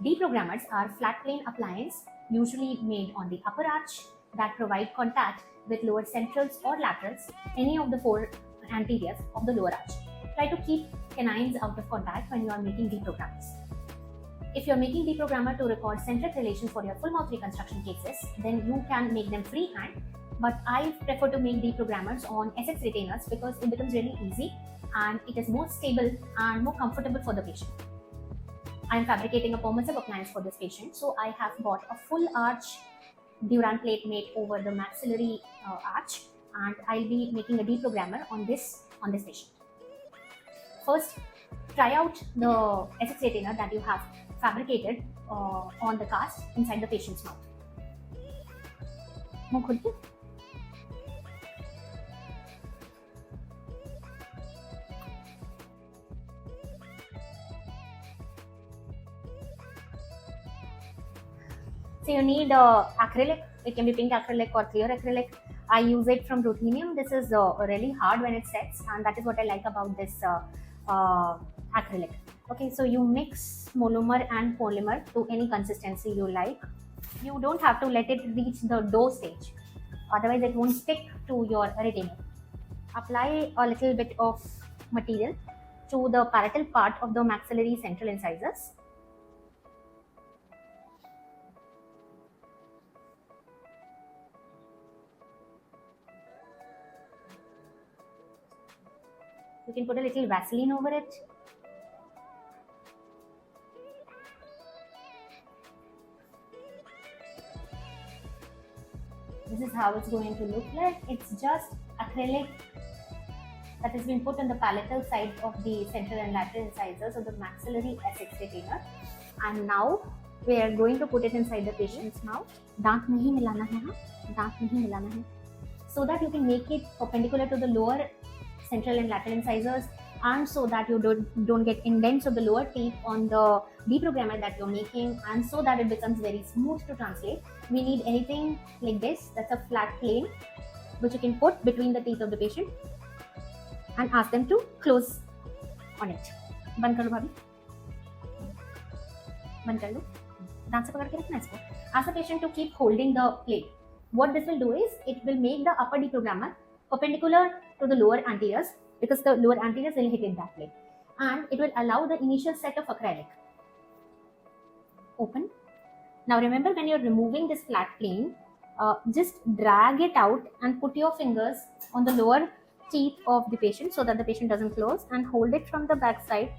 Deprogrammers are flat plane appliances usually made on the upper arch that provide contact with lower centrals or laterals, any of the four anteriors of the lower arch. Try to keep canines out of contact when you are making deprogrammers. If you are making deprogrammer to record centric relations for your full mouth reconstruction cases, then you can make them freehand. But I prefer to make deprogrammers on SX retainers because it becomes really easy and it is more stable and more comfortable for the patient. I am fabricating a permissive appliance for this patient, so I have got a full arch Durand plate made over the maxillary arch, and I'll be making a deprogrammer on this patient. First, try out the SX retainer that you have fabricated on the cast inside the patient's mouth. So you need acrylic. It can be pink acrylic or clear acrylic. I use it from Ruthenium. This is really hard when it sets, and that is what I like about this acrylic. Okay, so you mix monomer and polymer to any consistency you like. You don't have to let it reach the dough stage, otherwise it won't stick to your retainer. Apply a little bit of material to the parietal part of the maxillary central incisors. You can put a little Vaseline over it. This is how it's going to look like. It's just acrylic that has been put on the palatal side of the central and lateral incisors of the maxillary SX retainer. And now we are going to put it inside the patient's mouth. दांत नहीं मिलाना है, दांत नहीं मिलाना है, so that you can make it perpendicular to the lower central and lateral incisors, and so that you don't get indents of the lower teeth on the deprogrammer that you're making, and so that it becomes very smooth to translate. We need anything like this, that's a flat plane, which you can put between the teeth of the patient and ask them to close on it. बंद कर लो भाभी, बंद कर लो, दांत से पकड़ के रखना इसको. Ask the patient to keep holding the plate. What this will do is, it will make the upper deprogrammer perpendicular to the lower anteriors, because the lower anteriors will hit it that way, and it will allow the initial set of acrylic. Open. Now remember, when you're removing this flat plane, just drag it out and put your fingers on the lower teeth of the patient so that the patient doesn't close, and hold it from the back side.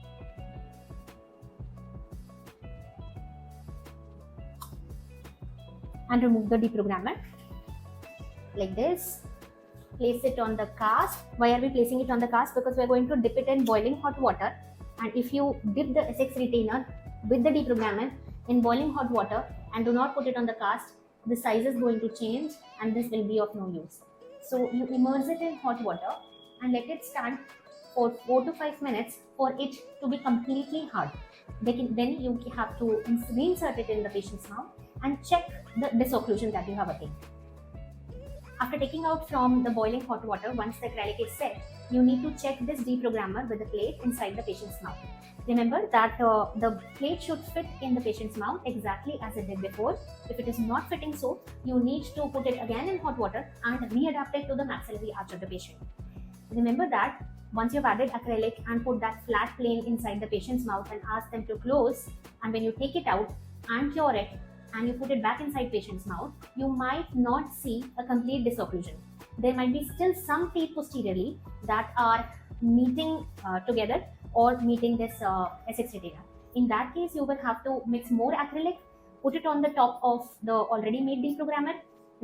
And remove the deprogrammer like this. Place it on the cast. Why are we placing it on the cast? Because we are going to dip it in boiling hot water, and if you dip the SX retainer with the deprogrammer in boiling hot water and do not put it on the cast, the size is going to change and this will be of no use. So you immerse it in hot water and let it stand for 4 to 5 minutes for it to be completely hard. Then you have to reinsert it in the patient's mouth and check the disocclusion that you have attained. After taking out from the boiling hot water, once the acrylic is set, you need to check this deprogrammer with the plate inside the patient's mouth. Remember that the plate should fit in the patient's mouth exactly as it did before. If it is not fitting so, you need to put it again in hot water and readapt it to the maxillary arch of the patient. Remember that once you've added acrylic and put that flat plane inside the patient's mouth and ask them to close, and when you take it out and cure it, and you put it back inside patient's mouth, you might not see a complete disocclusion. There might be still some teeth posteriorly that are meeting together or meeting this SX retainer. In that case, you will have to mix more acrylic, put it on the top of the already made deprogrammer,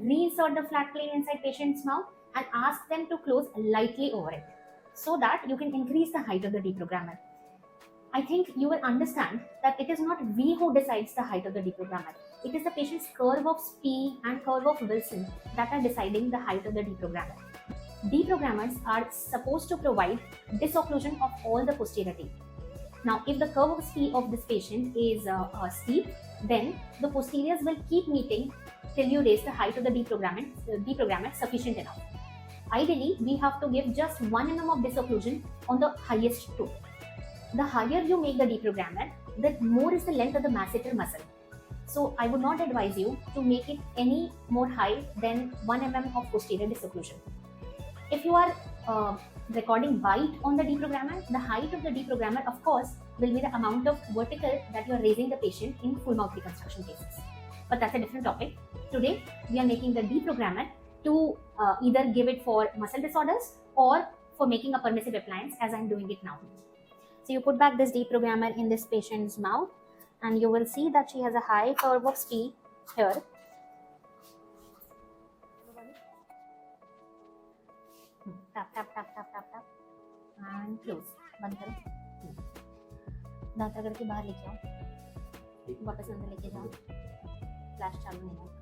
reinsert the flat plane inside patient's mouth, and ask them to close lightly over it, so that you can increase the height of the deprogrammer. I think you will understand that it is not we who decides the height of the deprogrammer. It is the patient's curve of Spee and curve of Wilson that are deciding the height of the deprogrammer. Deprogrammers are supposed to provide disocclusion of all the posterior teeth. Now, if the curve of Spee of this patient is steep, then the posteriors will keep meeting till you raise the height of the deprogrammer sufficient enough. Ideally, we have to give just 1 mm of disocclusion on the highest tooth. the higher you make the deprogrammer, the more is the length of the masseter muscle. So I would not advise you to make it any more high than 1 mm of posterior disc occlusion. If you are recording bite on the deprogrammer, the height of the deprogrammer, of course, will be the amount of vertical that you are raising the patient in full mouth reconstruction cases. But that's a different topic. Today, we are making the deprogrammer to either give it for muscle disorders or for making a permissive appliance, as I'm doing it now. So you put back this deprogrammer in this patient's mouth, and you will see that she has a high curve of T here. Tap, tap, tap, tap, tap, tap, and close. बंद करो. दांत रगड़ के बाहर लेके आओ, वापस अंदर लेके जाओ. फ्लैश चालू नहीं है.